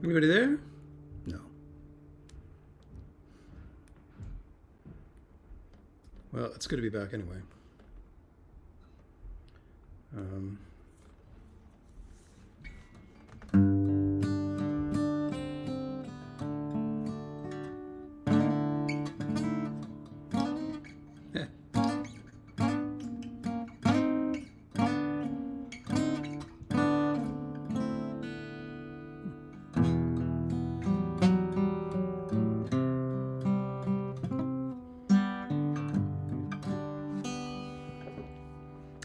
Anybody there? No. Well, it's good to be back anyway. Um,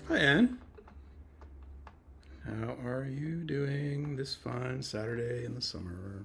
Hi, Anne. How are you doing this fine Saturday in the summer?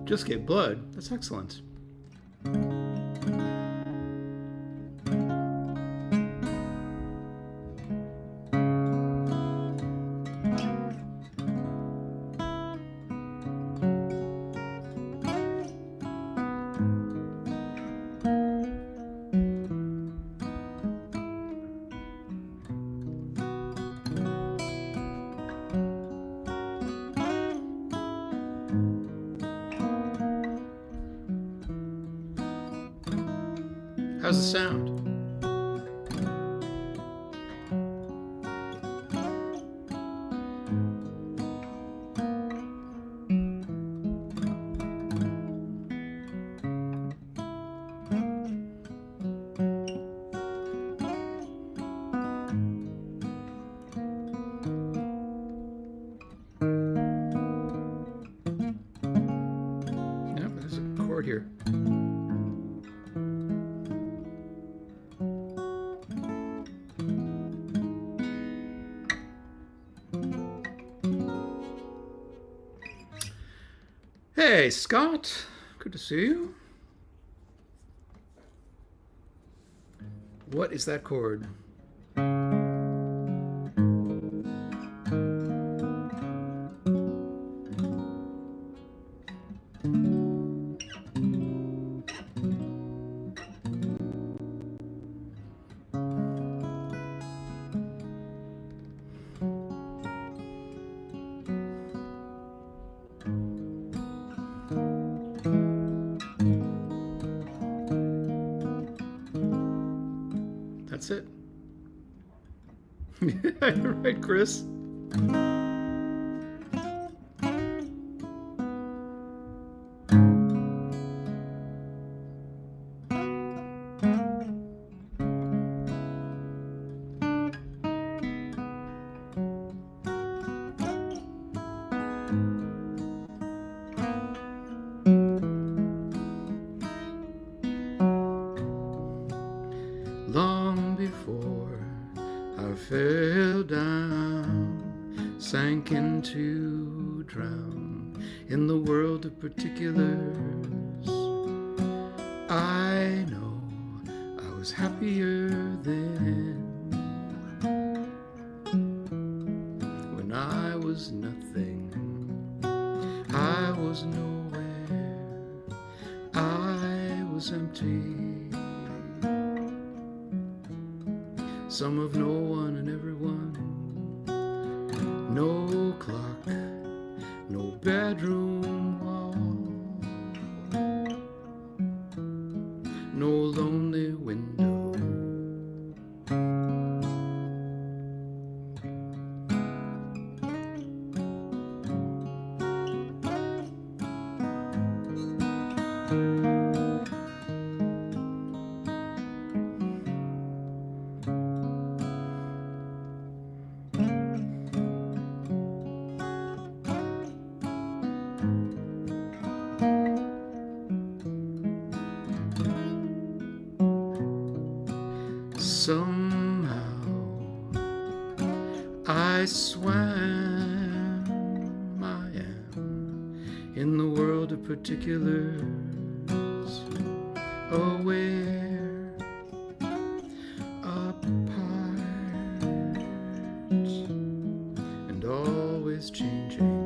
Just gave blood. That's excellent. How's the sound? Yep, there's a chord here. Hey, Scott. Good to see you. What is that chord? That's it. Right, Chris? Long before I fell down, sank into drown in the world of particulars, I know I was happier then when I was nothing, I was nowhere, I was empty. Some of no one and everyone. No clock, no bedroom wall, no lonely window. I swam, I am in the world of particulars, aware, apart, and always changing.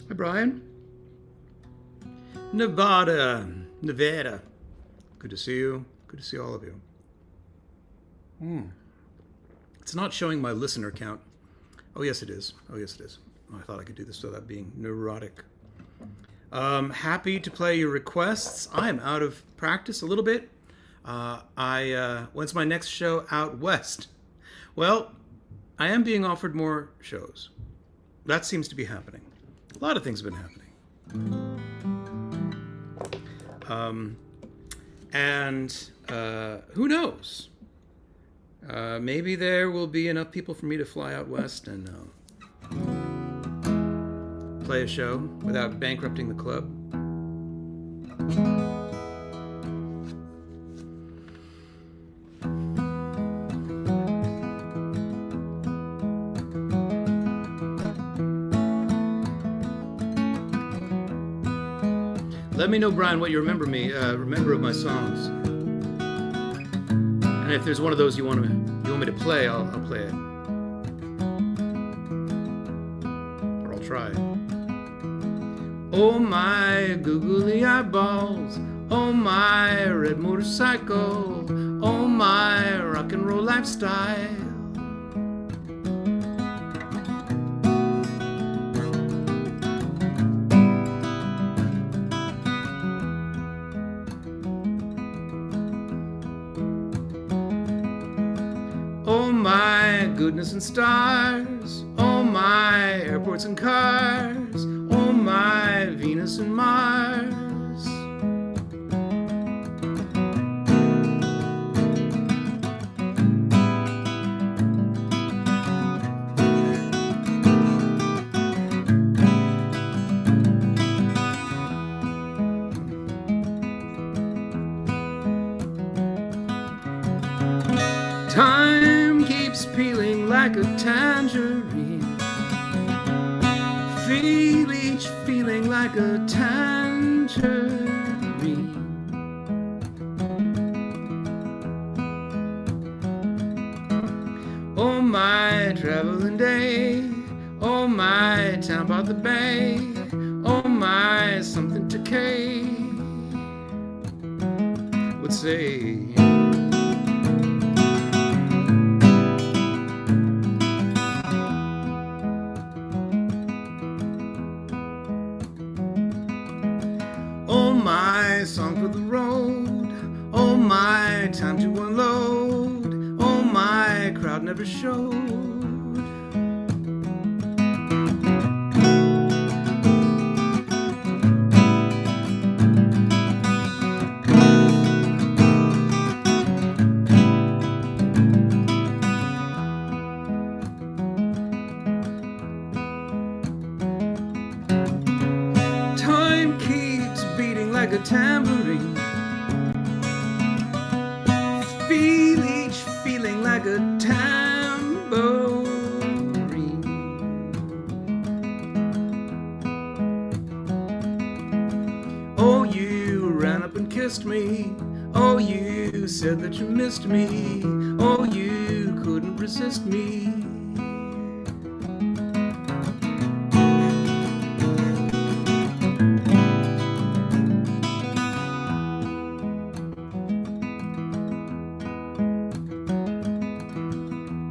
Hi, Brian. Nevada. Good to see you. Good to see all of you. It's not showing my listener count. Oh, yes, it is. Oh, I thought I could do this without being neurotic. Happy to play your requests. I'm out of practice a little bit. When's my next show out west? Well, I am being offered more shows. That seems to be happening. A lot of things have been happening. Who knows? Maybe there will be enough people for me to fly out west and play a show without bankrupting the club. Let me know, Brian, what you remember of my songs. And if there's one of those you want me to play, I'll play it. Or I'll try. Oh my googly eyeballs, oh my red motorcycle, oh my rock and roll lifestyle. Oh my goodness and stars, oh my airports and cars, oh my Venus and Mars. Time keeps peeling like a tangerine. Feel each feeling like a tangerine. Oh my traveling day, oh my town by the bay, oh my something to Kay would say. Oh my song for the road, oh my time to unload, oh my crowd never showed. Time keeps beating like a tambourine. Feel each feeling like a tambourine. Oh, you ran up and kissed me. Oh, you said that you missed me. Oh, you couldn't resist me.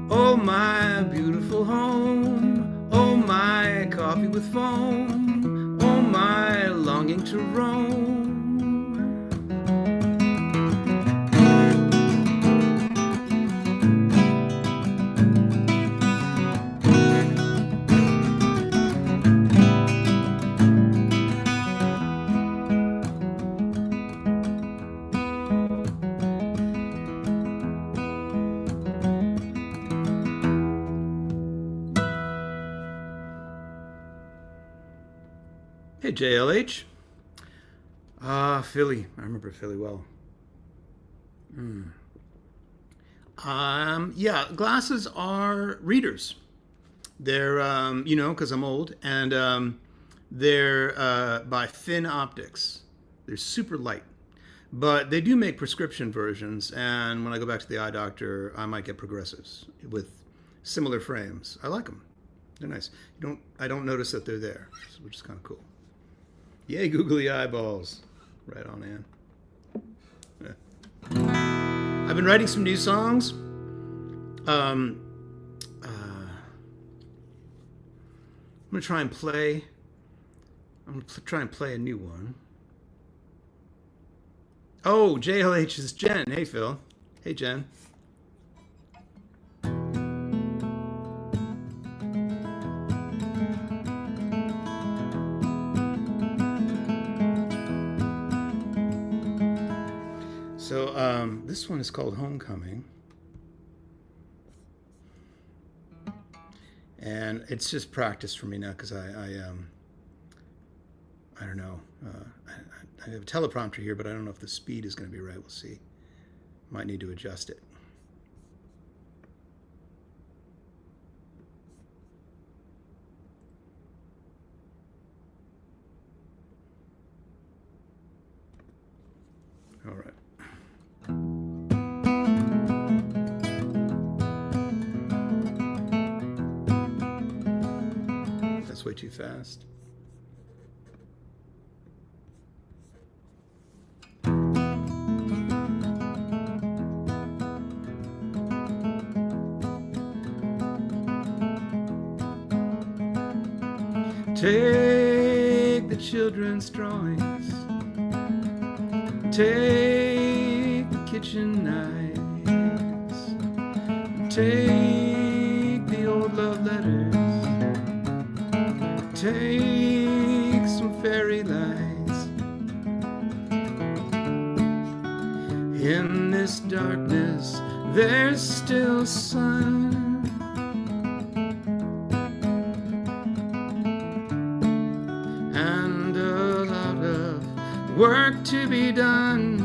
Oh my beautiful home, oh my coffee with foam, oh my longing to roam. Hey, JLH. Philly. I remember Philly well. Yeah, glasses are readers. They're, because I'm old, and they're by Thin Optics. They're super light, but they do make prescription versions. And when I go back to the eye doctor, I might get progressives with similar frames. I like them. They're nice. I don't notice that they're there, which is kind of cool. Yay, googly eyeballs! Right on, Ann. Yeah. I've been writing some new songs. I'm gonna try and play. I'm gonna try and play a new one. Oh, JLH is Jen. Hey, Phil. Hey, Jen. So this one is called Homecoming. And it's just practice for me now because I don't know. I have a teleprompter here, but I don't know if the speed is going to be right. We'll see. Might need to adjust it. All right. That's way too fast. Take the children's drawings, take the kitchen knives, take the old love letters, take some fairy lights. In this darkness, there's still sun. Work to be done.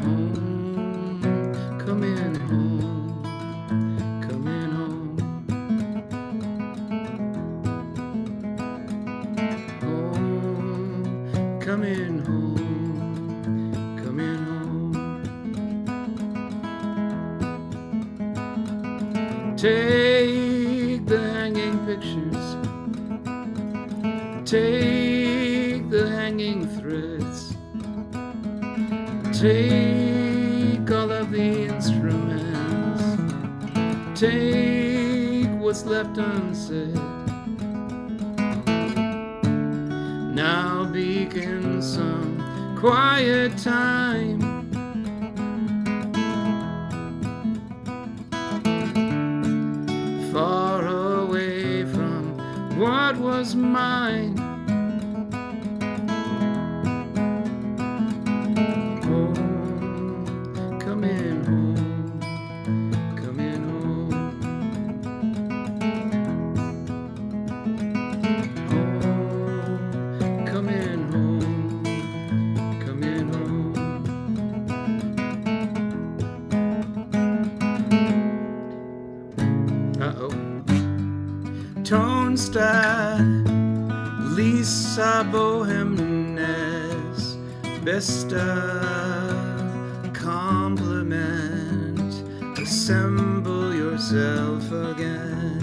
Home, come in home, come in home. Home, come in home, come in home. Take the hanging pictures, take the hanging threads, take all of the instruments, take what's left unsaid. Now begin some quiet time. Far away from what was mine. Tonestad, Lisa Bohemnes, besta compliment, assemble yourself again.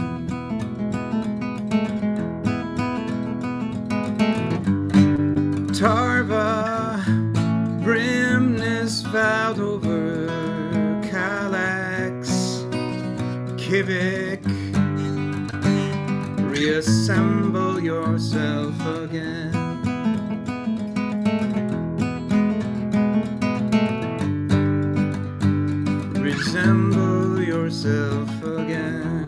Tarva, Brimnes, Valdover, Calax, Kivik, reassemble yourself again. Resemble yourself again.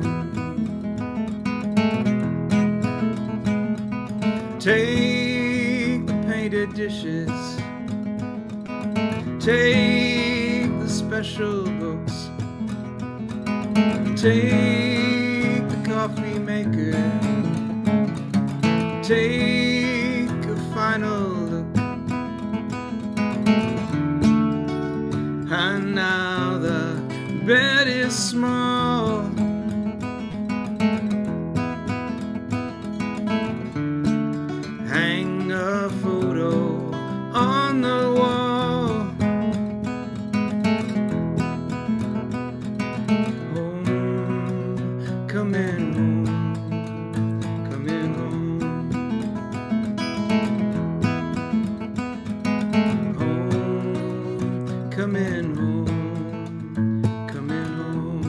Take the painted dishes, take the special books, take the coffee maker. Take a final look, and now the bed is small. Hang a photo on the wall. Home, coming home, coming home. Home, coming home, coming home.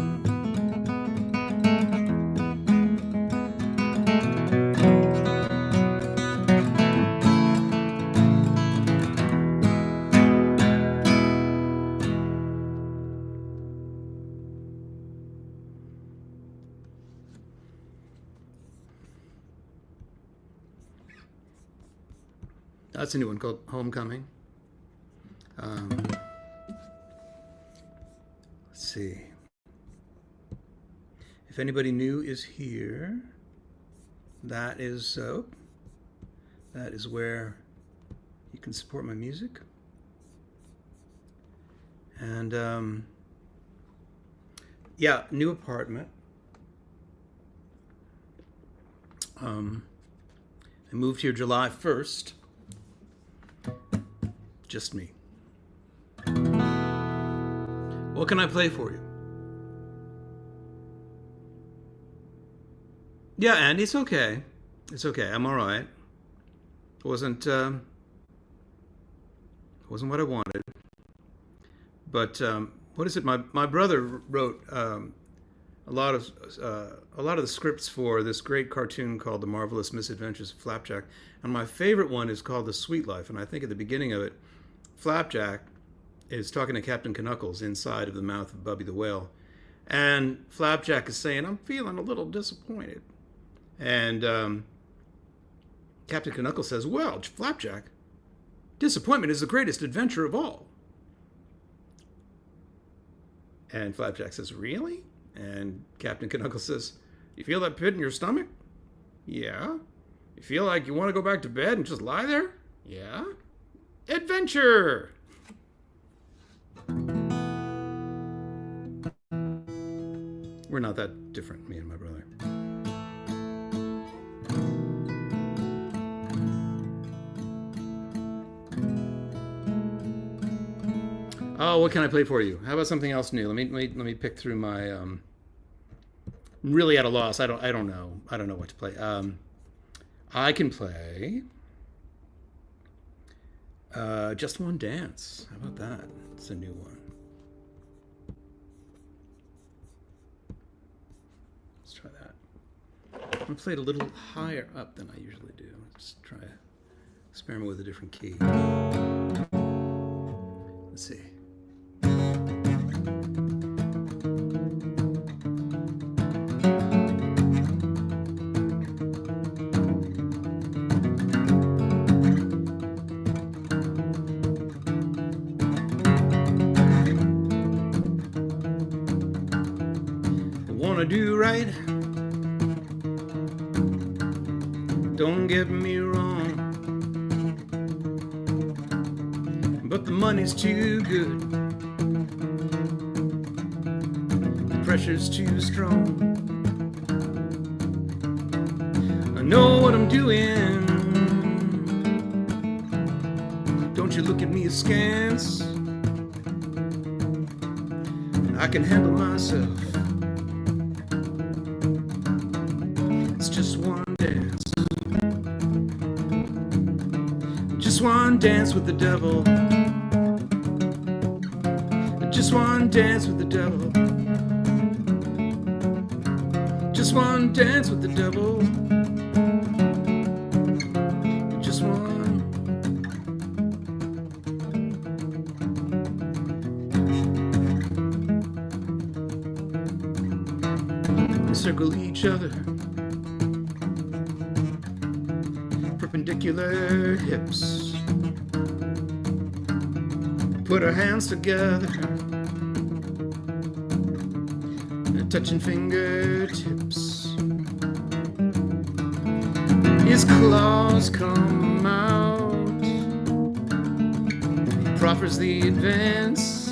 That's a new one called Homecoming. Let's see. If anybody new is here, that is where you can support my music. And yeah, new apartment. I moved here July 1st. Just me. What can I play for you? Yeah, Andy, it's okay. It's okay. I'm all right. It wasn't what I wanted. But what is it? My brother wrote a lot of the scripts for this great cartoon called The Marvelous Misadventures of Flapjack, and my favorite one is called The Sweet Life. And I think at the beginning of it, Flapjack is talking to Captain Knuckles inside of the mouth of Bubby the Whale, and Flapjack is saying, "I'm feeling a little disappointed," and Captain Knuckles says, "Well, Flapjack, disappointment is the greatest adventure of all." And Flapjack says, "Really?" And Captain Knuckles says, "You feel that pit in your stomach?" "Yeah." "You feel like you want to go back to bed and just lie there?" "Yeah." Adventure! We're not that different, me and my brother. Oh, what can I play for you? How about something else new? Let me pick through my. I'm really at a loss. I don't know. I don't know what to play. I can play. Just One Dance. How about that? It's a new one. Let's try that. I'm gonna play it a little higher up than I usually do. Let's try to experiment with a different key. Let's see. Do right, don't get me wrong, but the money's too good, the pressure's too strong. I know what I'm doing, don't you look at me askance. I can handle myself. Just one dance. Just one dance with the devil. Just one dance with the devil. Just one dance with the devil. Just one. Encircle each other. Perpendicular hips. Put our hands together. Touching fingertips. his claws come out. He proffers the advance,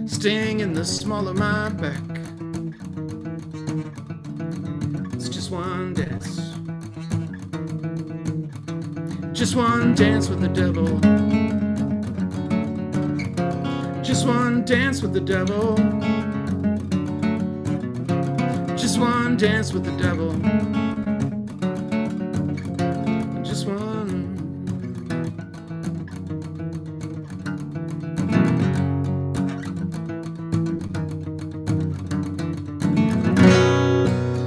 sting in the small of my back. It's just one dance, just one dance with the devil, just one dance with the devil, just one dance with the devil, just one.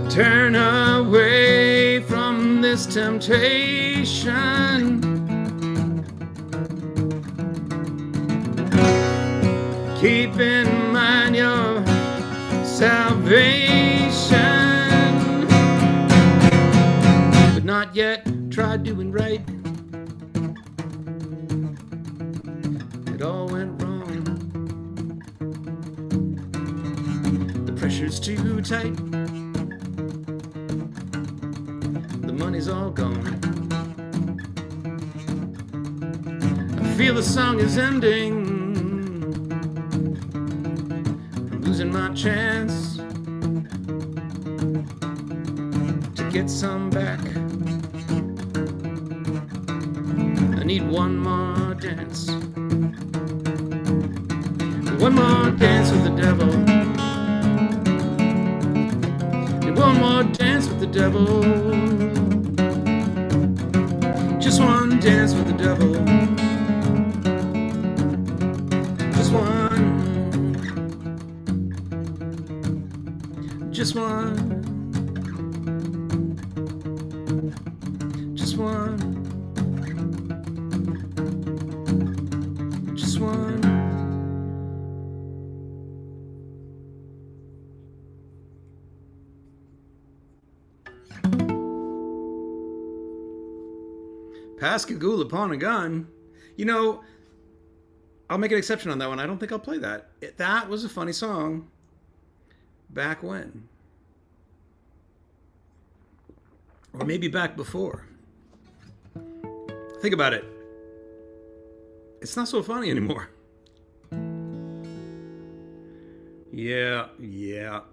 Turn away from this temptation. Keep in mind your salvation, but not yet. Try doing right. It all went wrong. The pressure's too tight. The money's all gone. I feel the song is ending. Losing my chance to get some back. I need one more dance. One more dance with the devil. Need one more dance with the devil. Just one dance with the devil. Just one. Just one, just one, just one. Pascagoula upon a gun. You know, I'll make an exception on that one. I don't think I'll play that. That was a funny song back when. Or maybe back before. Think about it. It's not so funny anymore. Yeah. Yep.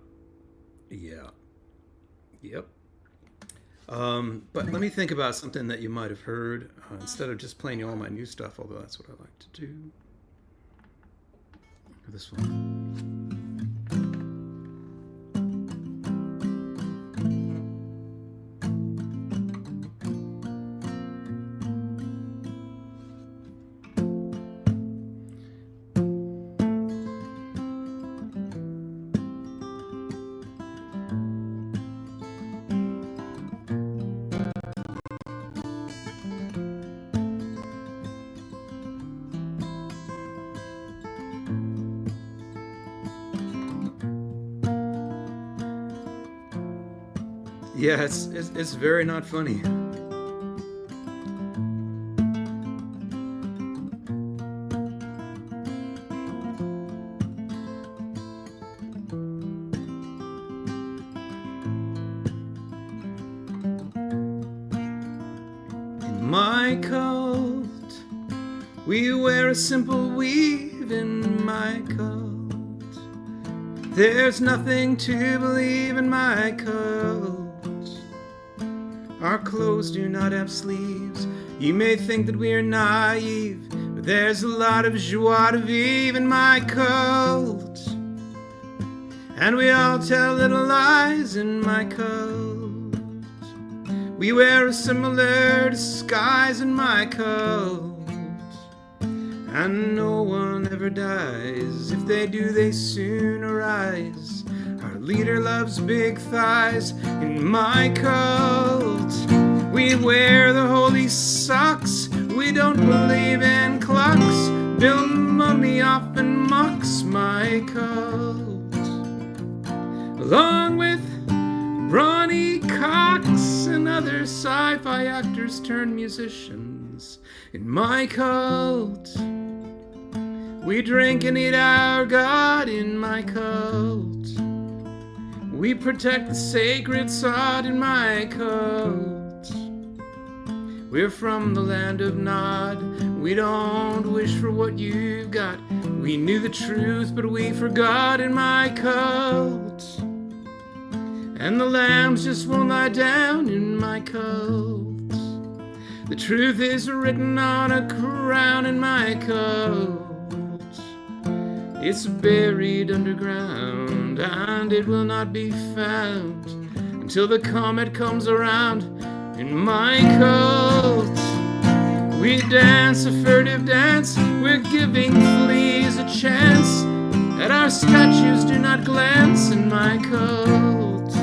But let me think about something that you might have heard instead of just playing you all my new stuff, although that's what I like to do. This one. Yeah, it's very not funny. In my cult, we wear a simple weave in my cult. There's nothing to believe in my cult. Our clothes do not have sleeves. You may think that we're naive, but there's a lot of joie de vivre in my cult. And we all tell little lies in my cult. We wear a similar disguise in my cult. And no one ever dies. If they do, they soon arise. Our leader loves big thighs in my cult. We wear the holy socks. We don't believe in clocks. Bill Mummy often mocks my cult. Along with Ronnie Cox and other sci-fi actors turned musicians in my cult. We drink and eat our God in my cult. We protect the sacred sod in my cult. We're from the land of Nod. We don't wish for what you've got. We knew the truth, but we forgot in my cult. And the lambs just won't lie down in my cult. The truth is written on a crown in my cult. It's buried underground, and it will not be found until the comet comes around in my cult. We dance a furtive dance, we're giving fleas a chance, and our statues do not glance in my cult.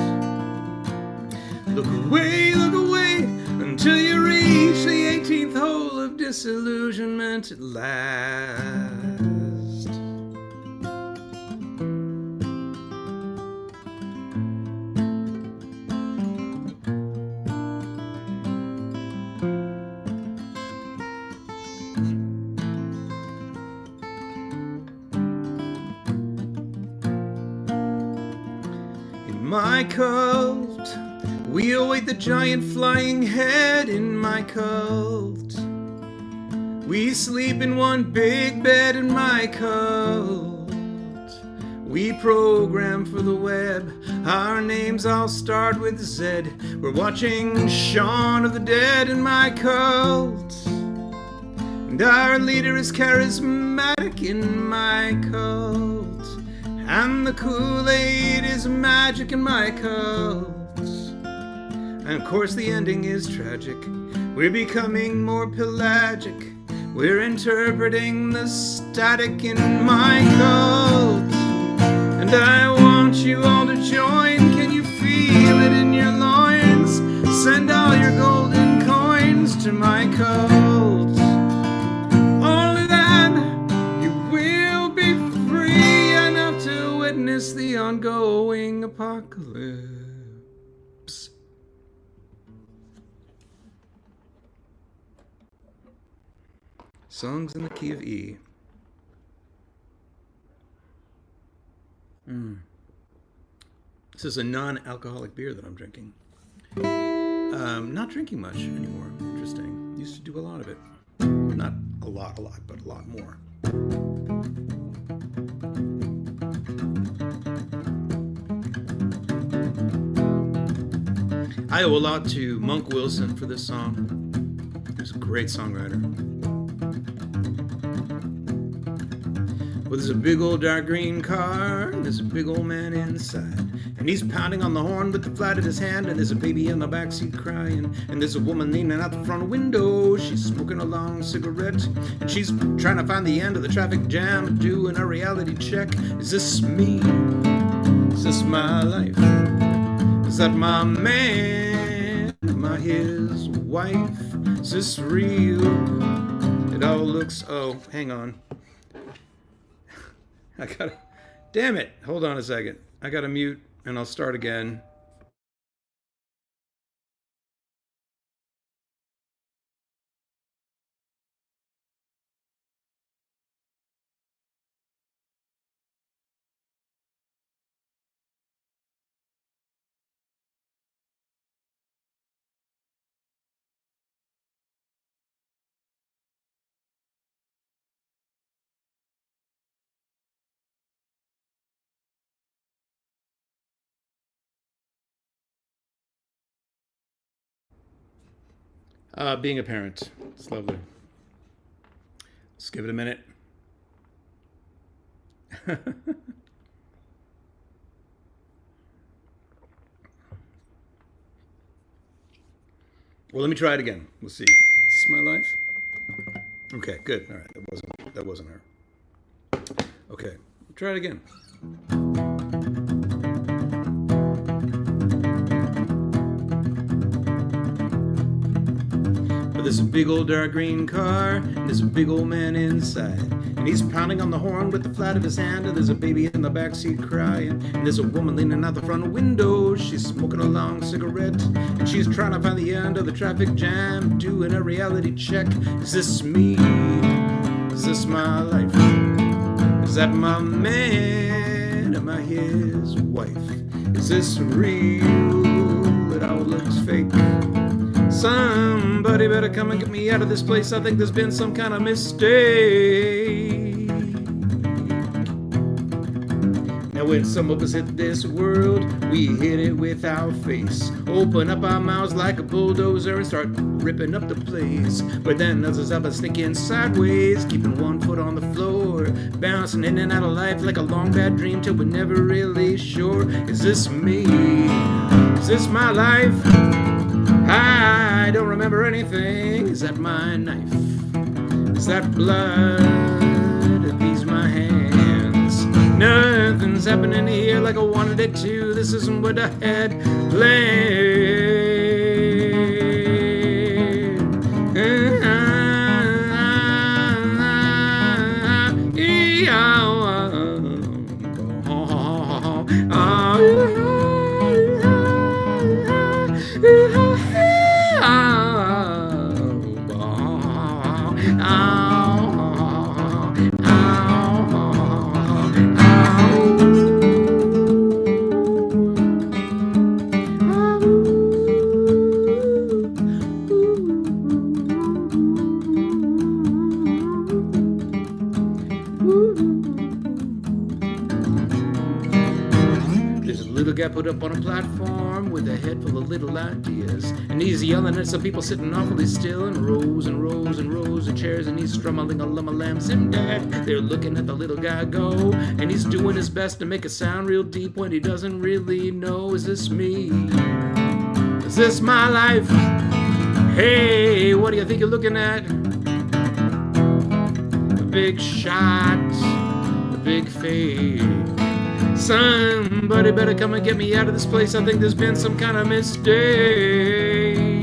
Look away, until you reach the 18th hole of disillusionment at last. My cult, we await the giant flying head in my cult. We sleep in one big bed in my cult. We program for the web, our names all start with Z. We're watching Shaun of the Dead in my cult. And our leader is charismatic in my cult. And the Kool-Aid is magic in my cult. And of course the ending is tragic. We're becoming more pelagic. We're interpreting the static in my cult. And I want you all to join. Can you feel it in your loins? Send all your golden coins to my cult. Only then you will be free enough to witness the ongoing apocalypse. Songs in the key of E. This is a non-alcoholic beer that I'm drinking. Not drinking much anymore. Interesting. Used to do a lot of it. Not a lot, but a lot more. I owe a lot to Monk Wilson for this song. He's a great songwriter. Well, there's a big old dark green car, and there's a big old man inside, and he's pounding on the horn with the flat of his hand, and there's a baby in the backseat crying, and there's a woman leaning out the front window. She's smoking a long cigarette, and she's trying to find the end of the traffic jam, doing a reality check. Is this me? Is this my life? Is that my man? Am I his wife? Is this real? It all looks... Oh, hang on. Damn it. Hold on a second. I gotta mute and I'll start again. Being a parent. It's lovely. Let's give it a minute. Well, let me try it again. We'll see. Is this my life? Okay, good. All right, that wasn't her. Okay, try it again. There's a big old dark green car, and there's a big old man inside, and he's pounding on the horn with the flat of his hand, and there's a baby in the backseat crying, and there's a woman leaning out the front window. She's smoking a long cigarette, and she's trying to find the end of the traffic jam, doing a reality check. Is this me? Is this my life? Is that my man? am I his wife? Is this real? It all looks fake. Somebody better come and get me out of this place. I think there's been some kind of mistake. Now when some of us hit this world, we hit it with our face. Open up our mouths like a bulldozer and start ripping up the place. But then others of us thinking sideways, keeping one foot on the floor, bouncing in and out of life like a long bad dream till we're never really sure. Is this me? Is this my life? I don't remember anything. Is that my knife? Is that blood? Are these my hands? Nothing's happening here like I wanted it to. This isn't what I had planned. Little guy put up on a platform with a head full of little ideas, and he's yelling at some people sitting awfully still in rows and rows and rows of chairs, and he's strumming a lam sim dad. They're looking at the little guy go, and he's doing his best to make it sound real deep when he doesn't really know. Is this me? Is this my life? Hey, what do you think you're looking at? The big shot, the big fake. Somebody better come and get me out of this place. I think there's been some kind of mistake.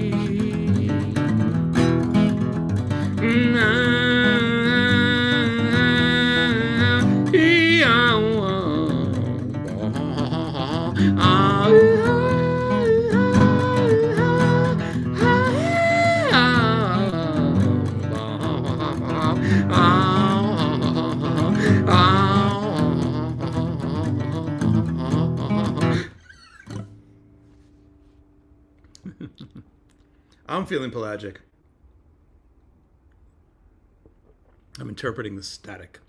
I'm feeling pelagic. I'm interpreting the static.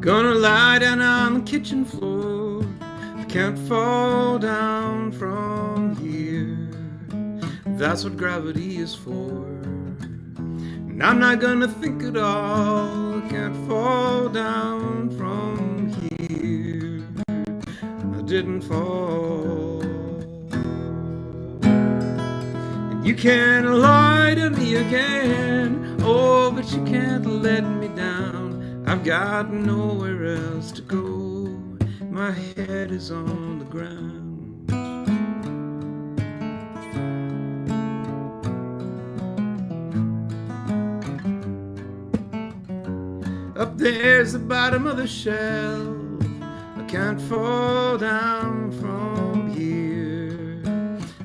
Gonna lie down on the kitchen floor. I can't fall down from here. That's what gravity is for. And I'm not gonna think at all. I can't fall down from here. I didn't fall. And you can't lie to me again. Oh, but you can't let me down. I've got nowhere else to go. My head is on the ground. Up there's the bottom of the shelf. I can't fall down from here.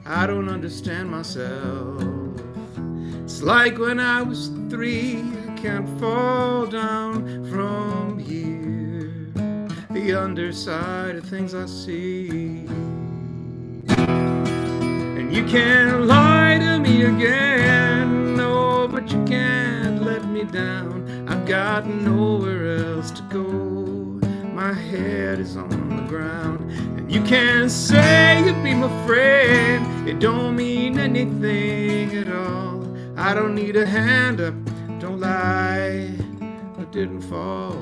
I don't understand myself. It's like when I was 3. Can't fall down from here. The underside of things I see. And you can't lie to me again. No, but you can't let me down. I've got nowhere else to go. My head is on the ground. And you can't say you'd be my friend. It don't mean anything at all. I don't need a hand up. Don't lie, I didn't fall.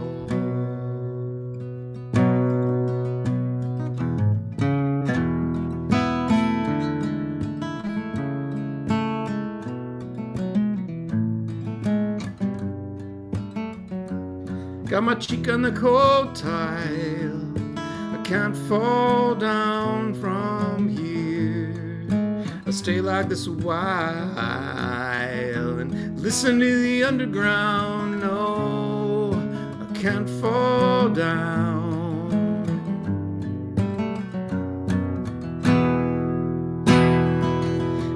Got my cheek on the cold tile. I can't fall down from here. I'll stay like this a while and listen to the underground. No, I can't fall down.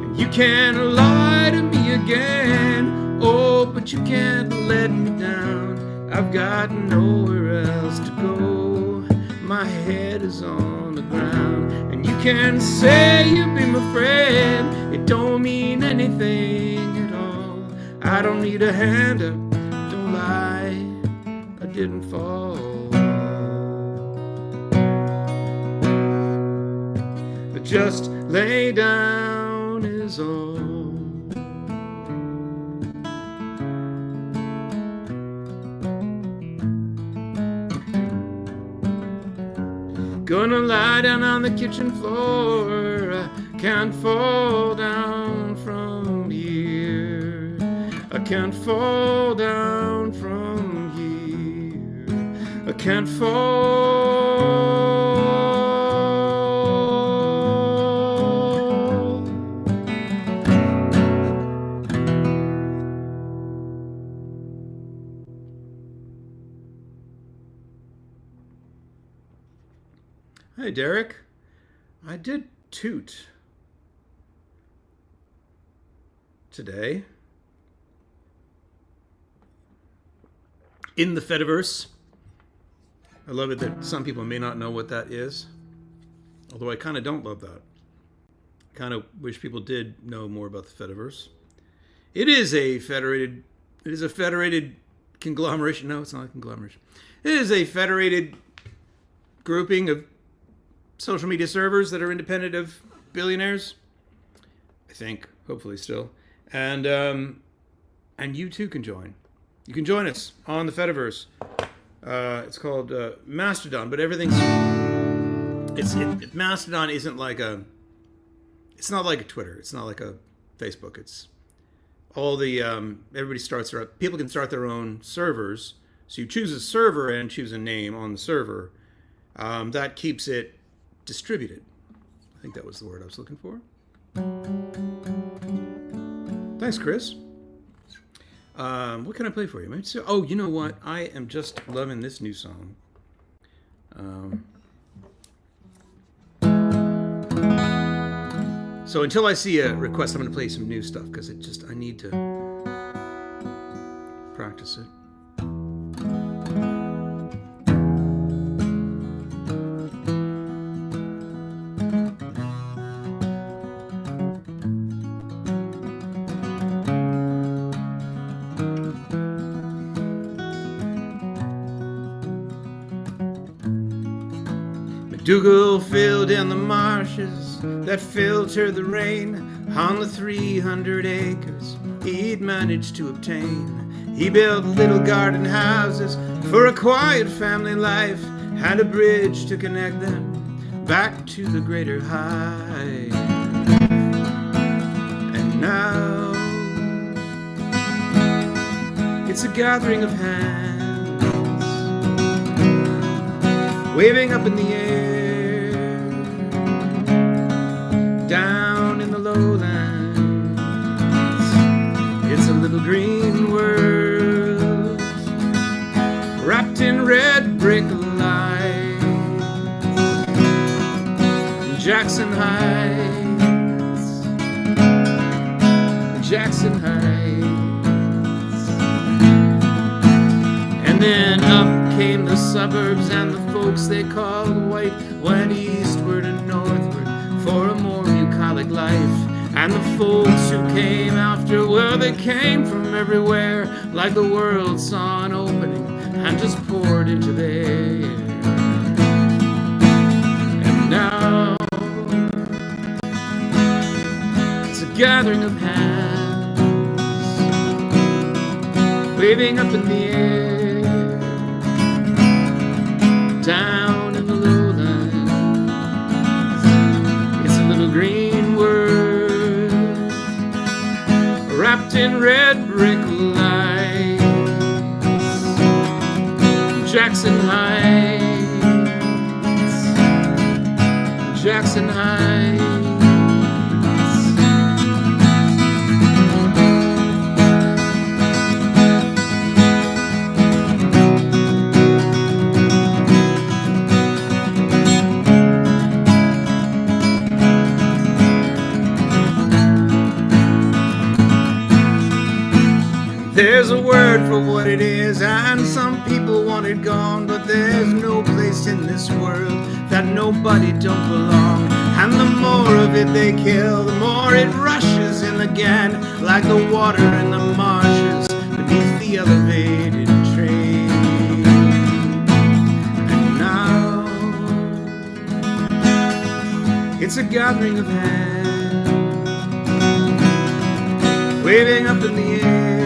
And you can't lie to me again. Oh, but you can't let me down. I've got nowhere else to go. My head is on the ground. And you can say you'll be my friend. It don't mean anything at all. I don't need a hand up. Don't lie, I didn't fall. But just lay down is all. Gonna lie down on the kitchen floor. I can't fall down from here. I can't fall down from here. I can't fall. Hey, Derek. I did toot today in the Fediverse. I love it that some people may not know what that is, although I kind of don't love that. I kind of wish people did know more about the Fediverse. It is a federated conglomeration. No, it's not a conglomeration. It is a federated grouping of social media servers that are independent of billionaires, I think, hopefully still. And you too can join. You can join us on the Fediverse. It's called Mastodon, but everything's Mastodon isn't like it's not like a Twitter. It's not like a Facebook. It's all the people can start their own servers. So you choose a server and choose a name on the server. That keeps it distributed. I think that was the word I was looking for. Thanks, Chris. What can I play for you? Oh, you know what? I am just loving this new song. So until I see a request, I'm going to play some new stuff because I need to practice it. Dougal filled in the marshes that filter the rain on the 300 acres he'd managed to obtain. He built little garden houses for a quiet family life, had a bridge to connect them back to the greater hive. And now it's a gathering of hands, waving up in the air, down in the lowlands. It's a little green world wrapped in red brick lights. Jackson Heights, Jackson Heights. And then up came the suburbs and the folks they called white went eastward and northward for a more bucolic life. And the folks who came after, well, they came from everywhere, like the world saw an opening and just poured into there. And now it's a gathering of hands, waving up in the air, down in the lowlands. It's a little green world wrapped in red brick lights. Jackson Heights, Jackson Heights. There's a word for what it is, and some people want it gone, but there's no place in this world that nobody don't belong. And the more of it they kill, the more it rushes in again, like the water in the marshes beneath the elevated train. And now it's a gathering of hands, waving up in the air.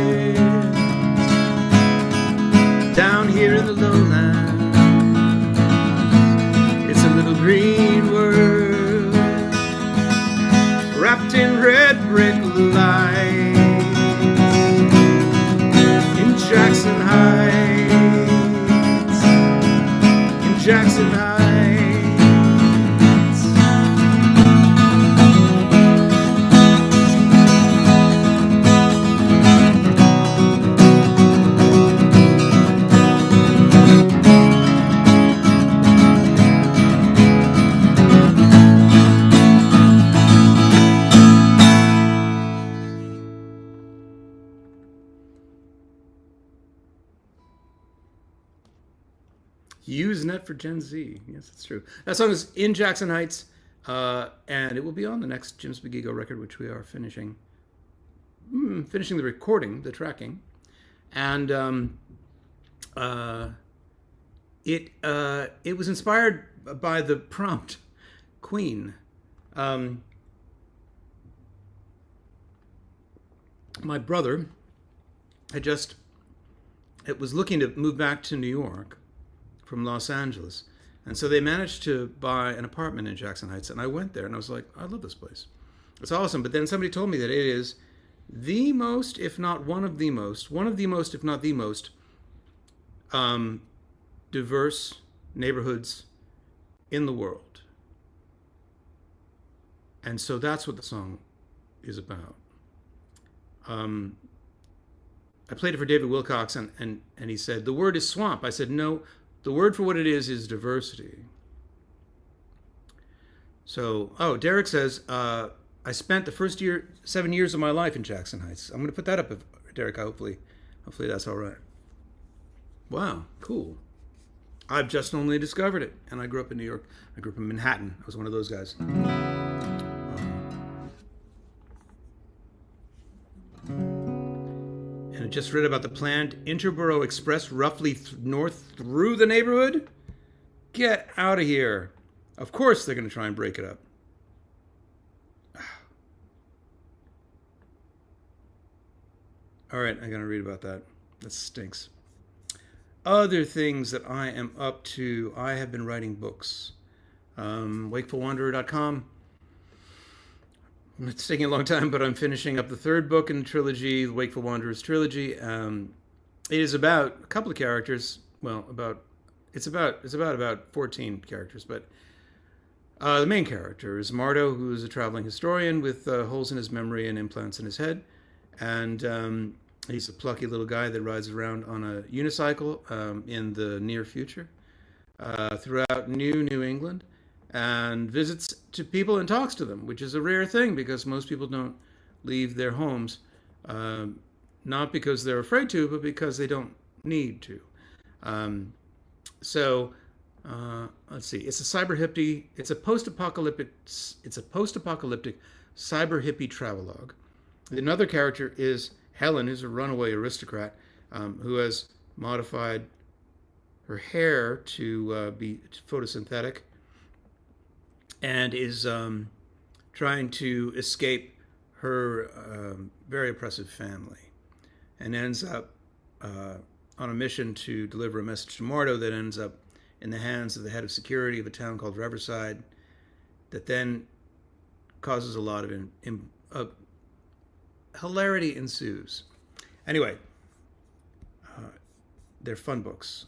Down here in the lowlands, it's a little green world, wrapped in red brick lights, in Jackson Heights, in Jackson Heights. Usenet for Gen Z. Yes, that's true. That song is in Jackson Heights, and it will be on the next Jim Spagigo record, which we are finishing the recording, the tracking, and it was inspired by the prompt Queen. My brother was looking to move back to New York from Los Angeles. And so they managed to buy an apartment in Jackson Heights. And I went there and I was like, I love this place. It's awesome. But then somebody told me that it is the most, if not one of the most, if not the most, diverse neighborhoods in the world. And so that's what the song is about. I played it for David Wilcox and he said, the word is swamp. I said, no. The word for what it is diversity. So, Derek says, I spent the first 7 years of my life in Jackson Heights. I'm going to put that up, Derek, hopefully that's all right. Wow, cool. I've just only discovered it, and I grew up in New York. I grew up in Manhattan. I was one of those guys. And I just read about the planned Interborough Express roughly north through the neighborhood. Get out of here. Of course they're going to try and break it up. All right, I'm going to read about that. That stinks. Other things that I am up to. I have been writing books. WakefulWanderer.com. It's taking a long time, but I'm finishing up the third book in the trilogy, the Wakeful Wanderers trilogy. It is about a couple of characters. Well, it's about 14 characters, but the main character is Mardo, who is a traveling historian with holes in his memory and implants in his head, and he's a plucky little guy that rides around on a unicycle in the near future throughout New England. And visits to people and talks to them, which is a rare thing because most people don't leave their homes, not because they're afraid to, but because they don't need to. Let's see. It's a cyber hippie. It's a post-apocalyptic cyber hippie travelogue. Another character is Helen, who's a runaway aristocrat who has modified her hair to be photosynthetic. And is trying to escape her very oppressive family, and ends up on a mission to deliver a message to Mardo that ends up in the hands of the head of security of a town called Riverside, that then causes a lot of hilarity ensues. Anyway, they're fun books.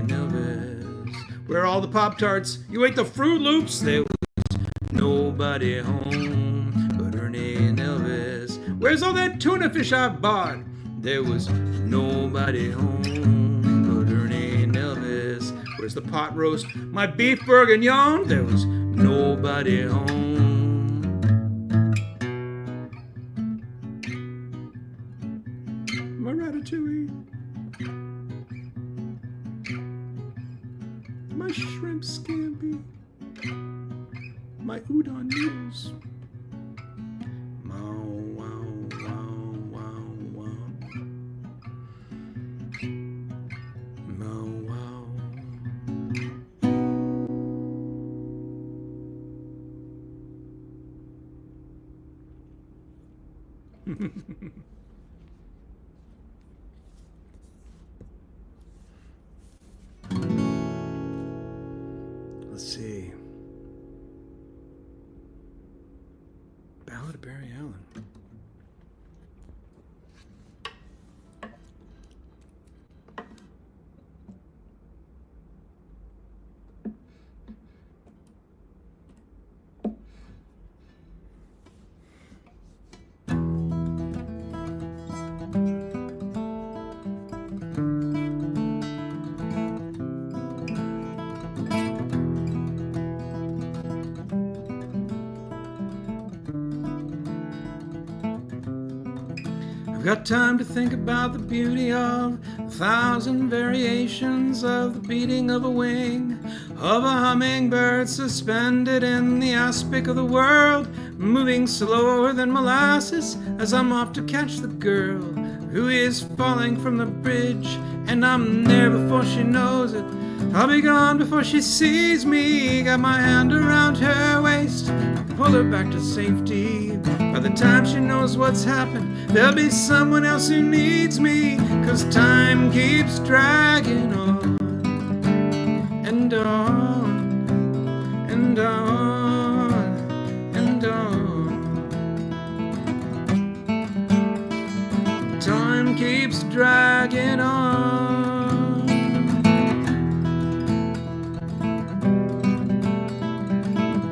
Where are all the Pop-Tarts? You ate the Fruit Loops? There was nobody home but Ernie and Elvis. Where's all that tuna fish I bought? There was nobody home but Ernie and Elvis. Where's the pot roast? My beef bourguignon? There was nobody home. My ratatouille. My shrimp scampi. My udon noodles. Wow, wow, wow, wow, wow. Wow, wow. Let's see. Ballad of Barry Allen. I've got time to think about the beauty of 1,000 variations of the beating of a wing, of a hummingbird suspended in the aspic of the world, moving slower than molasses as I'm off to catch the girl who is falling from the bridge, and I'm there before she knows it. I'll be gone before she sees me. Got my hand around her waist, pull her back to safety. By the time she knows what's happened, there'll be someone else who needs me. 'Cause time keeps dragging on and on and on and on. Time keeps dragging on.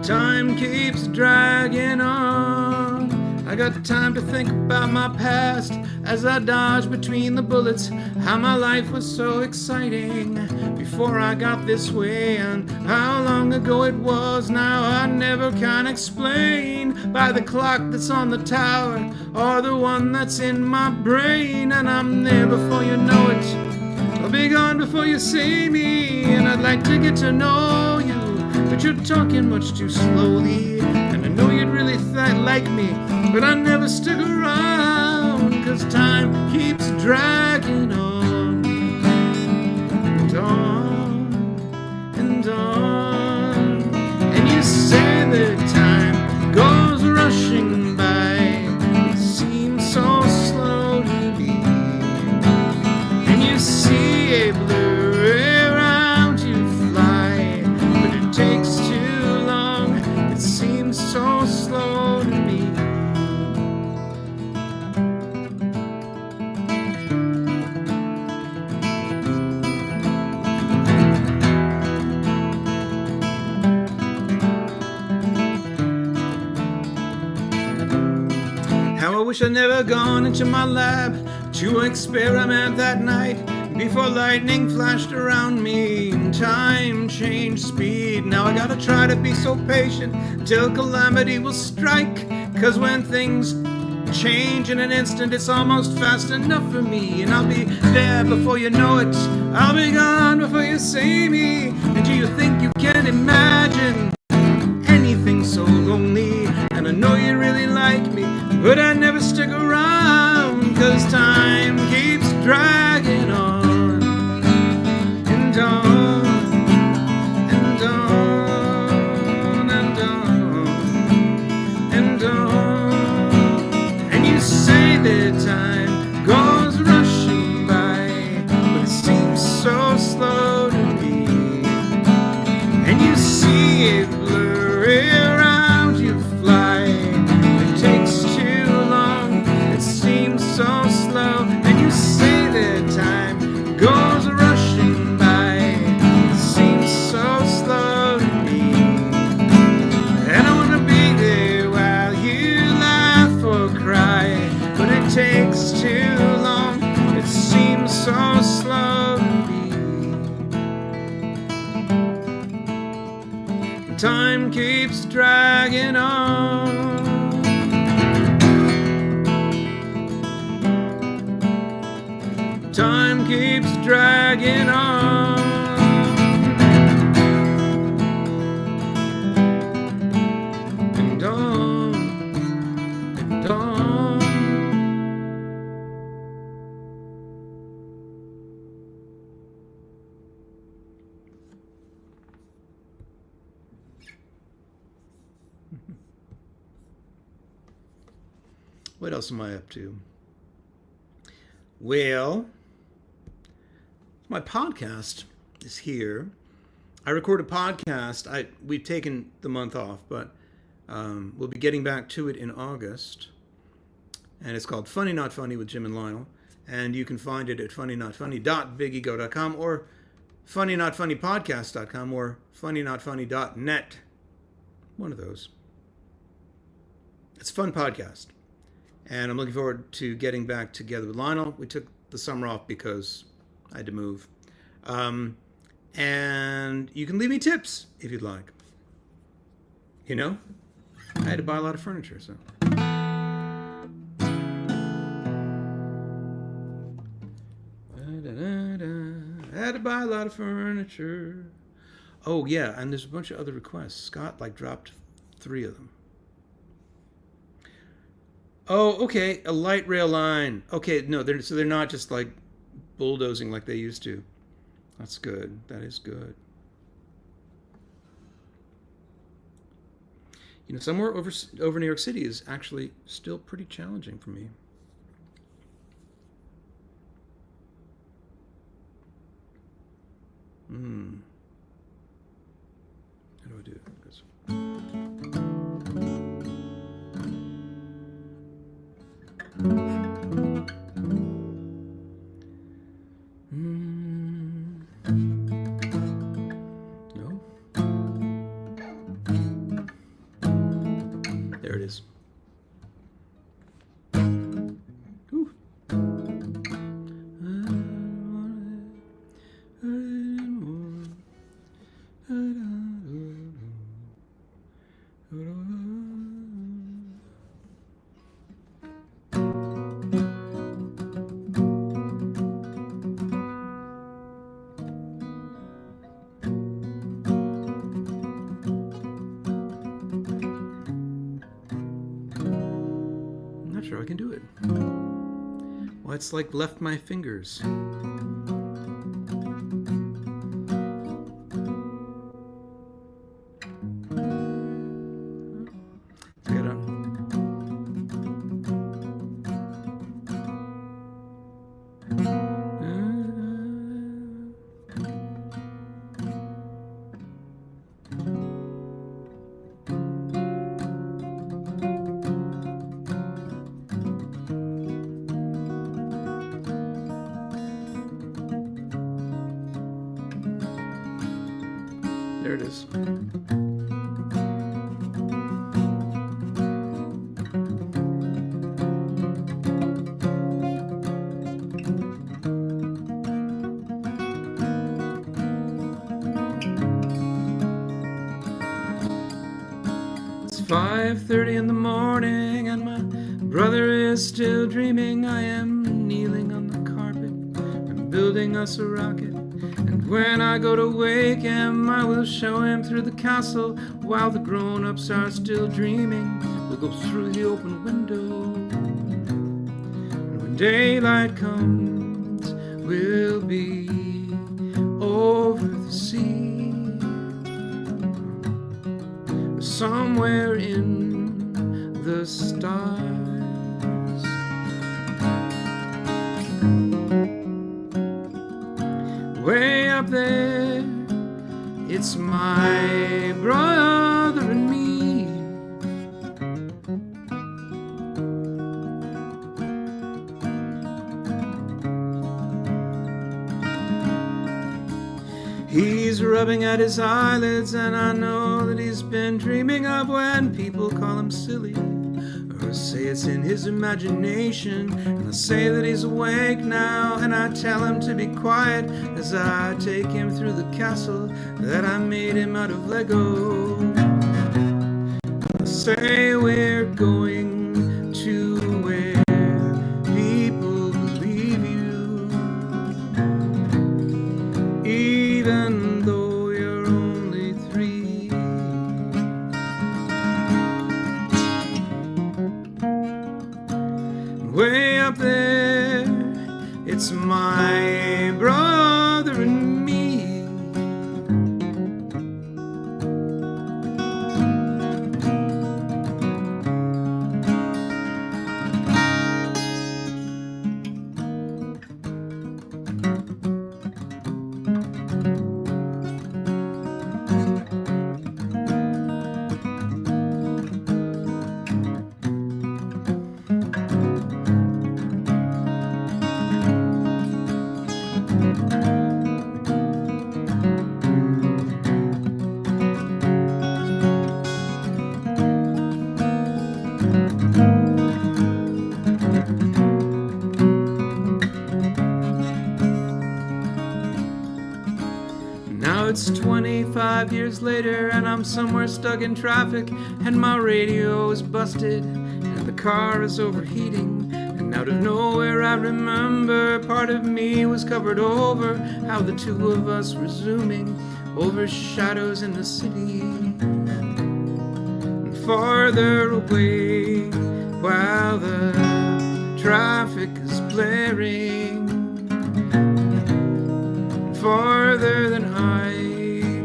Time keeps dragging on. I got time to think about my past as I dodge between the bullets. How my life was so exciting before I got this way, and how long ago it was now I never can explain. By the clock that's on the tower or the one that's in my brain, and I'm there before you know it. I'll be gone before you see me, and I'd like to get to know you, but you're talking much too slowly, and I know you'd really like me, but I never stick around. 'Cause time keeps dragging on and on and on. And you say that time goes rushing by, it seems so slow to me, and you see a blur around you fly, but it takes too long, it seems so slow to me. How I wish I'd never gone into my lab to experiment that night before lightning flashed around me and time changed speed. Now I gotta try to be so patient till calamity will strike, 'cause when things change in an instant, it's almost fast enough for me, and I'll be there before you know it. I'll be gone before you see me. And do you think you can imagine anything so lonely? And I know you really like me, but I never stick around, 'cause time keeps dragging on and on and on and on and on. And you say that time goes rushing by, but it seems so slow to me. And you see it blur around you fly, it takes too long, it seems so slow. time keeps dragging on. Time keeps dragging on. And on and on. What else am I up to? Well, my podcast is here. I record a podcast. We've taken the month off, but we'll be getting back to it in August. And it's called Funny Not Funny with Jim and Lionel. And you can find it at funnynotfunny.bigego.com or funnynotfunnypodcast.com or funnynotfunny.net. One of those. It's a fun podcast. And I'm looking forward to getting back together with Lionel. We took the summer off because I had to move. And you can leave me tips if you'd like. You know, I had to buy a lot of furniture, so. I had to buy a lot of furniture. Oh, yeah, and there's a bunch of other requests. Scott, dropped 3 of them. Oh, okay, a light rail line. Okay, no, they're not just bulldozing like they used to. That's good. That is good. You know, somewhere over New York City is actually still pretty challenging for me. How do I do it? No. There it is. Ooh. Sure I can do it. Well, it's left my fingers. There it is. It's 5:30 in the morning and my brother is still dreaming. I am kneeling on the carpet and building us a rocket. And when I go to wake him, I will show him through the castle while the grown-ups are still dreaming. We'll go through the open window. And when daylight comes, we'll be over the sea, somewhere in the stars. Way up there, it's my brother and me. He's rubbing at his eyelids, and I know that he's been dreaming of when people call him silly, or say it's in his imagination. And I say that he's awake now, and I tell him to be quiet as I take him through the castle that I made him out of Lego. say we're going to where people believe you, even though you're only 3. Way up there, it's my brother and me. Now it's 25 years later and I'm somewhere stuck in traffic, and my radio is busted and the car is overheating, and out of nowhere I remember part of me was covered over, how the two of us were zooming over shadows in the city, and farther away while the traffic is blaring, farther than I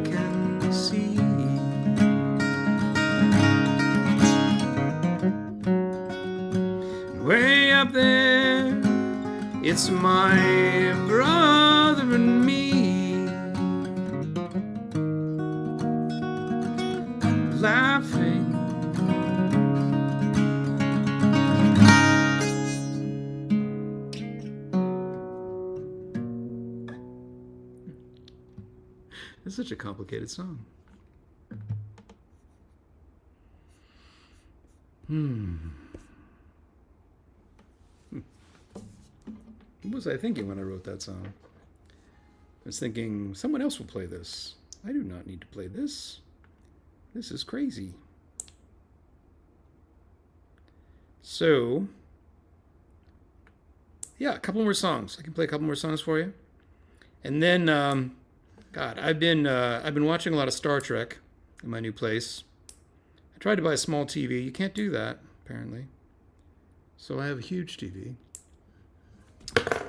can see. Way up there, it's my brother and me, laughing. It's such a complicated song. What was I thinking when I wrote that song? I was thinking, someone else will play this. I do not need to play this. This is crazy. So, yeah, a couple more songs. I can play a couple more songs for you. And then, God, I've been watching a lot of Star Trek in my new place. I tried to buy a small TV. You can't do that, apparently. So I have a huge TV.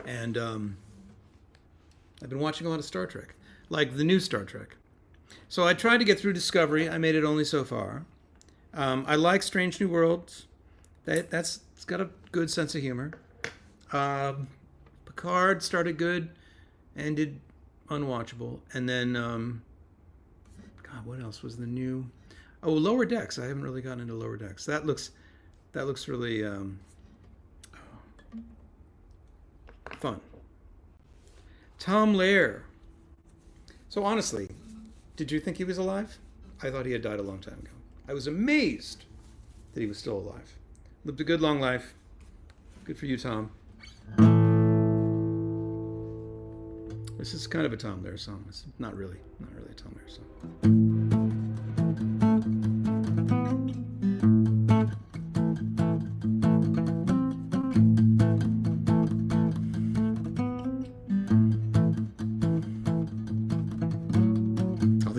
And I've been watching a lot of Star Trek, like the new Star Trek. So I tried to get through Discovery. I made it only so far. I like Strange New Worlds. It's got a good sense of humor. Picard started good, ended unwatchable. And then, God, what else was the new? Oh, Lower Decks. I haven't really gotten into Lower Decks. That looks really fun. Tom Lehrer. So honestly, did you think he was alive? I thought he had died a long time ago. I was amazed that he was still alive. Lived a good long life. Good for you, Tom. This is kind of a Tom Lehrer song. It's not really a Tom Lehrer song.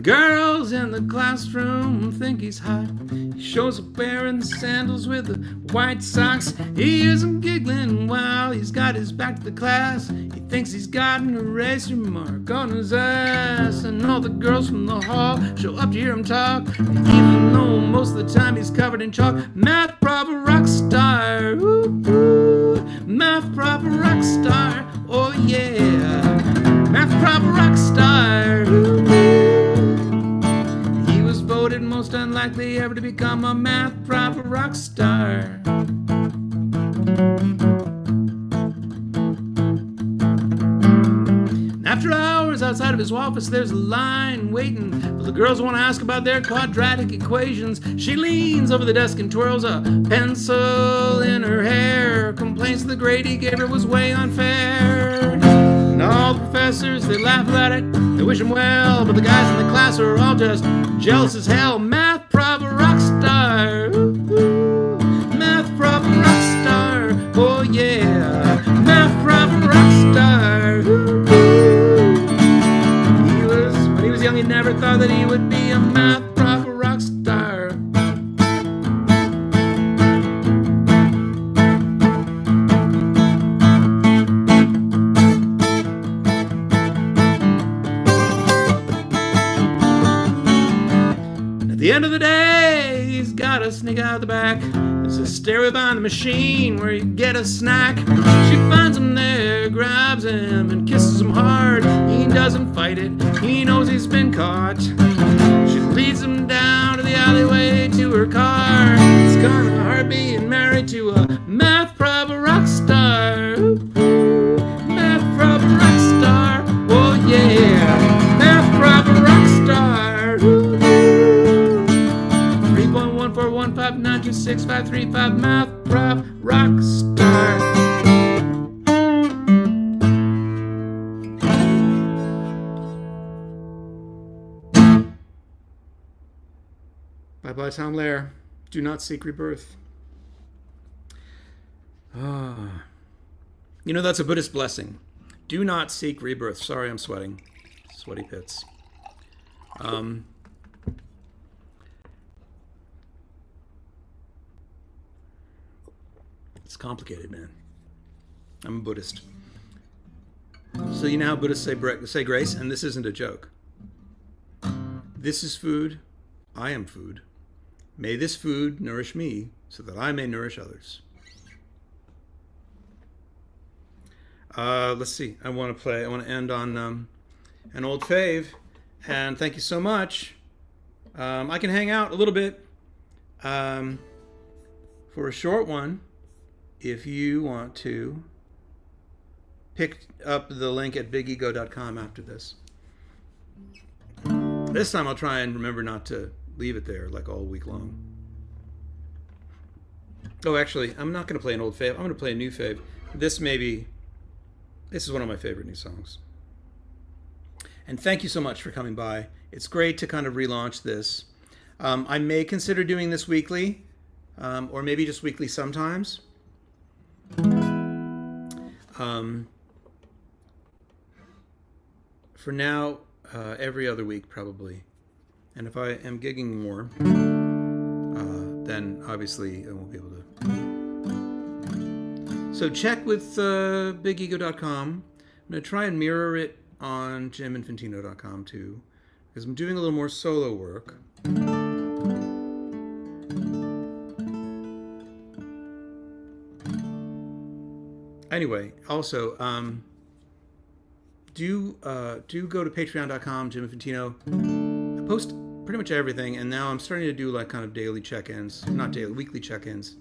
Girls in the classroom think he's hot. He shows up wearing sandals with the white socks. He hears them giggling while he's got his back to the class. He thinks he's got an eraser mark on his ass. And all the girls from the hall show up to hear him talk, even though most of the time he's covered in chalk. Math proper rock star, ooh, ooh. Math proper rock star, oh yeah. Math proper rock star, ooh, ooh. Voted most unlikely ever to become a math proper rock star. After hours outside of his office, there's a line waiting for the girls who want to ask about their quadratic equations. She leans over the desk and twirls a pencil in her hair, complains the grade he gave her was way unfair. And all the professors, they laugh about it, they wish him well, but the guys in the class are all just jealous as hell. Math prof, a rock star. Ooh, math prof, a rock star. Oh yeah, math prof, a rock star. Ooh. When he was young, he never thought that he would be a math prof, a rock star. At the end of the day, he's gotta sneak out the back. There's a stairway behind the machine where you get a snack. She finds him there, grabs him, and kisses him hard. He doesn't fight it, he knows he's been caught. She leads him down to the alleyway to her car. It's gonna hard being married to a math prof, a rock star. Ooh, math prof, a rock star. Oh yeah, math prof, a rock star. Ooh. 3.141592653 math prof, rock star. Bye-bye, Tom Lehrer. Do not seek rebirth. You know, that's a Buddhist blessing. Do not seek rebirth. Sorry, I'm sweating. Sweaty pits. It's complicated, man. I'm a Buddhist. So you know how Buddhists say grace, and this isn't a joke. This is food. I am food. May this food nourish me so that I may nourish others. Let's see. I want to end on an old fave. And thank you so much. I can hang out a little bit for a short one if you want to pick up the link at bigego.com after this. This time I'll try and remember not to leave it there like all week long. Oh, actually, I'm not going to play an old fave. I'm going to play a new fave. This is one of my favorite new songs. And thank you so much for coming by. It's great to kind of relaunch this. I may consider doing this weekly, or maybe just weekly sometimes. For now, every other week probably. And if I am gigging more, then obviously I won't be able to. So check with bigego.com. I'm going to try and mirror it on jiminfantino.com too, because I'm doing a little more solo work. Anyway, also, do go to patreon.com, jiminfantino. I post pretty much everything, and now I'm starting to do like kind of daily check-ins, not daily, weekly check-ins.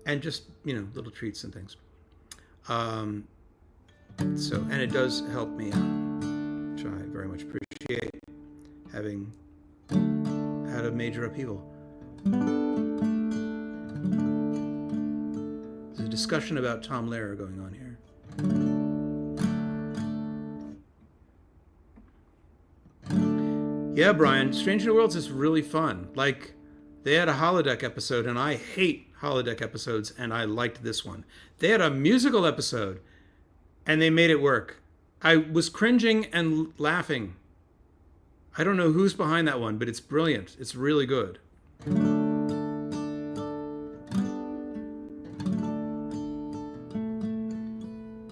And just, little treats and things. And it does help me out, which I very much appreciate, having had a major upheaval. There's a discussion about Tom Lehrer going on here. Yeah, Brian, Strange New Worlds is really fun. Like, they had a holodeck episode, and I hate holodeck episodes, and I liked this one. They had a musical episode, and they made it work. I was cringing and laughing. I don't know who's behind that one, but it's brilliant. It's really good.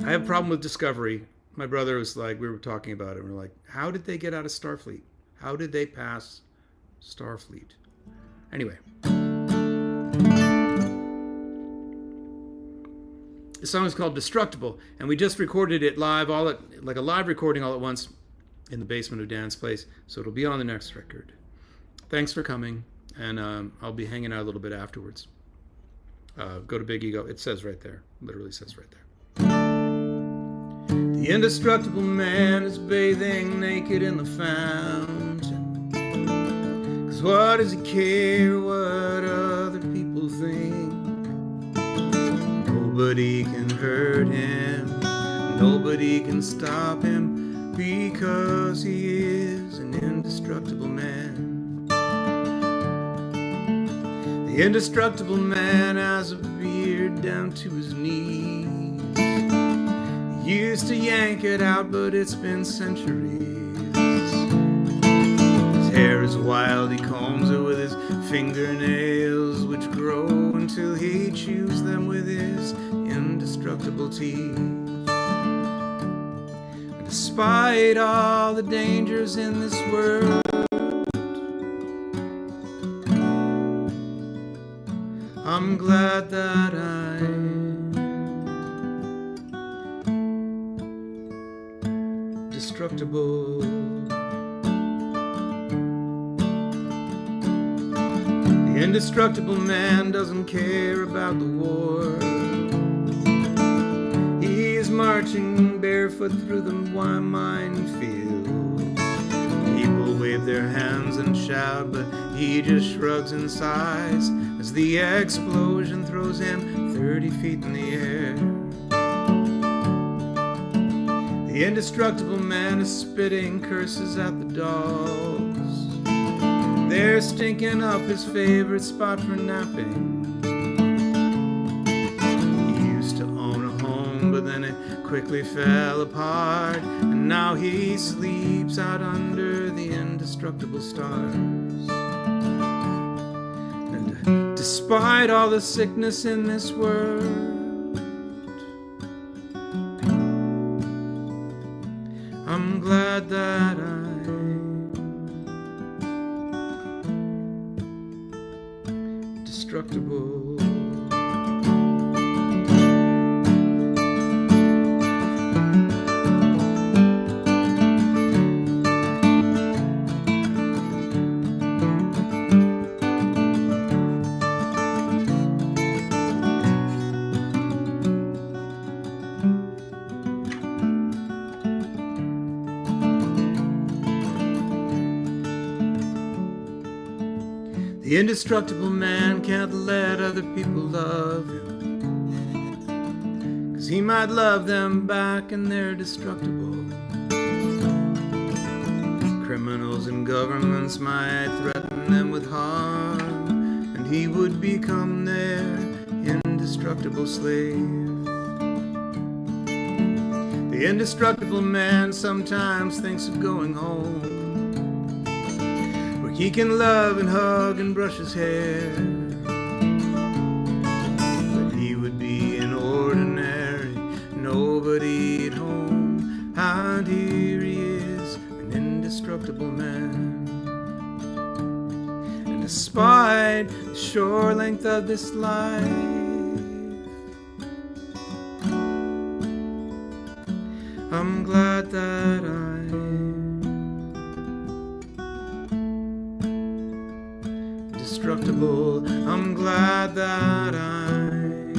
I have a problem with Discovery. My brother was like, we were talking about it, and we're like, how did they get out of Starfleet? How did they pass Starfleet? Anyway. The song is called Destructible, and we just recorded it live, like a live recording all at once in the basement of Dan's place, so it'll be on the next record. Thanks for coming, and I'll be hanging out a little bit afterwards. Go to Big Ego. It says right there. Literally says right there. The indestructible man is bathing naked in the fountain. 'Cause what does he care what other people think? Nobody can hurt him, nobody can stop him, because he is an indestructible man. The indestructible man has a beard down to his knees. He used to yank it out, but it's been centuries. His hair is wild, he combs it with his fingernails, which grow until he chews them with his indestructible teeth. And despite all the dangers in this world, I'm glad that I'm destructible. The indestructible man doesn't care about the war. He is marching barefoot through the minefield. People wave their hands and shout, but he just shrugs and sighs as the explosion throws him 30 feet in the air. The indestructible man is spitting curses at the dogs. They're stinking up his favorite spot for napping. He used to own a home, but then it quickly fell apart, and now he sleeps out under the indestructible stars. And despite all the sickness in this world, I'm glad that I'm destructible. The indestructible man can't let other people love him, 'cause he might love them back and they're destructible. Criminals and governments might threaten them with harm, and he would become their indestructible slave. The indestructible man sometimes thinks of going home, he can love and hug and brush his hair, but he would be an ordinary nobody at home. And here he is, an indestructible man. And despite the short length of this life, I'm glad that I'm destructible. I'm glad that I'm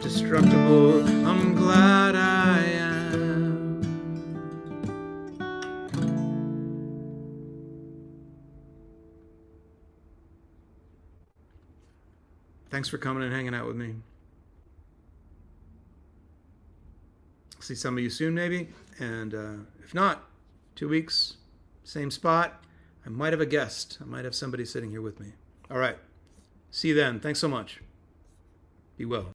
destructible. I'm glad I am. Thanks for coming and hanging out with me. See some of you soon, maybe. And if not, 2 weeks, same spot. I might have a guest. I might have somebody sitting here with me. All right. See you then. Thanks so much. Be well.